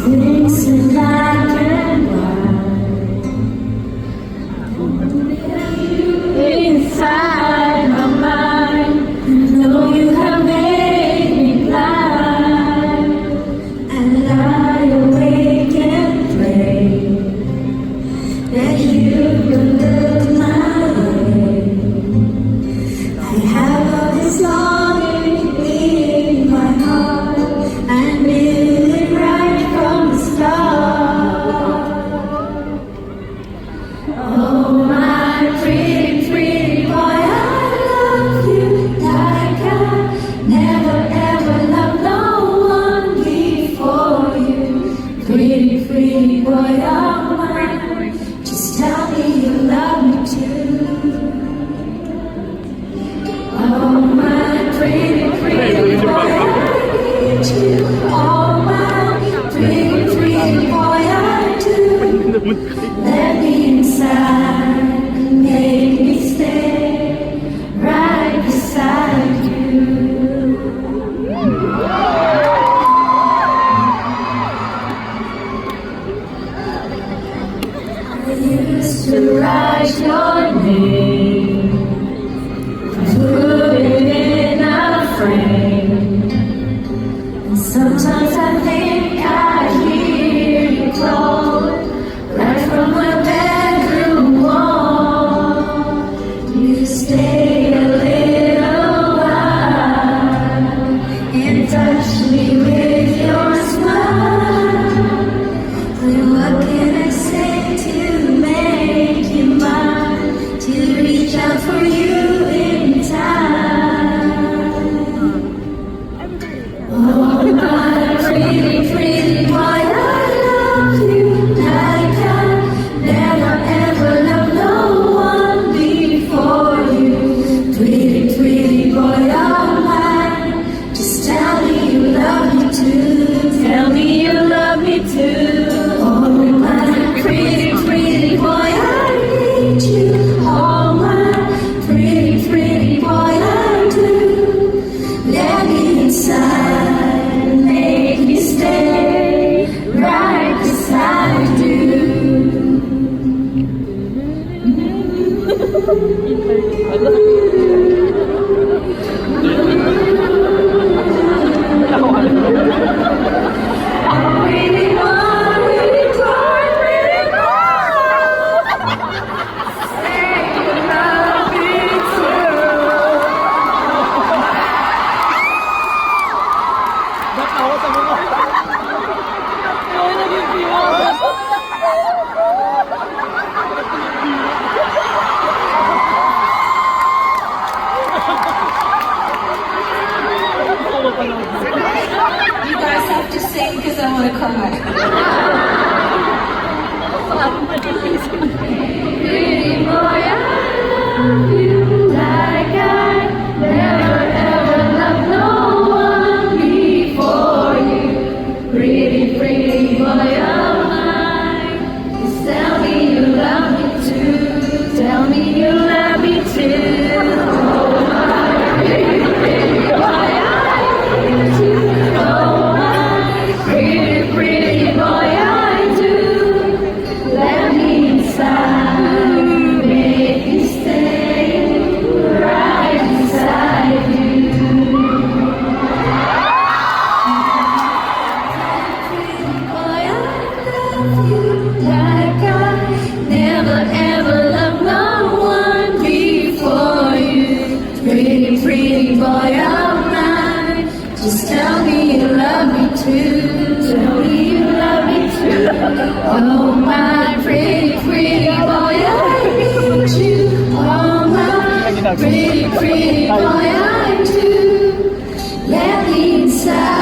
Things in black and white inside my mind. Know you have made me blind, and I awake and pray that you will look my way. I have all this longing in my heart, and will it right from the start. Oh, my pretty, pretty boy, I love you like I never ever loved no one before you. Pretty, pretty boy of mine, just tell me you love me too. Oh, my pretty, pretty boy, I need you. Oh, my pretty, pretty boy, I do. Let me inside and make me stay right beside you. I used to write your name, put it in a frame, and sometimes I think I hear you call right from the bedroom wall. You stay a little while and touch me with your smile. But what can I say to make you mine, to reach out for you in time? Oh, my pretty, pretty boy, I love you like I never ever loved no one before you. Pretty, pretty boy of mine, just tell me you love me too. Tell me you love me too. Oh, my pretty, pretty boy, I need you. Oh, my pretty, pretty boy, I do. Let me inside and make me stay right beside you. Pretty boy, pretty boy, pretty boy. Say you love me too. You guys have to sing because I want to cry. Pretty boy, I love you like I never ever loved no one before you. Pretty, pretty boy of mine, just tell me you love me too. Tell me you love me too. Oh, my pretty, pretty boy, I need you. Oh, my pretty, pretty boy, I do. Let me inside, make me stay right beside you. Boy, I love you like I never ever loved no one before you. Pretty, pretty boy of mine, just tell me you love me too. Tell me you love me too. Oh, my pretty, pretty boy, I need you. Oh, my pretty, pretty boy, I do. Let me inside.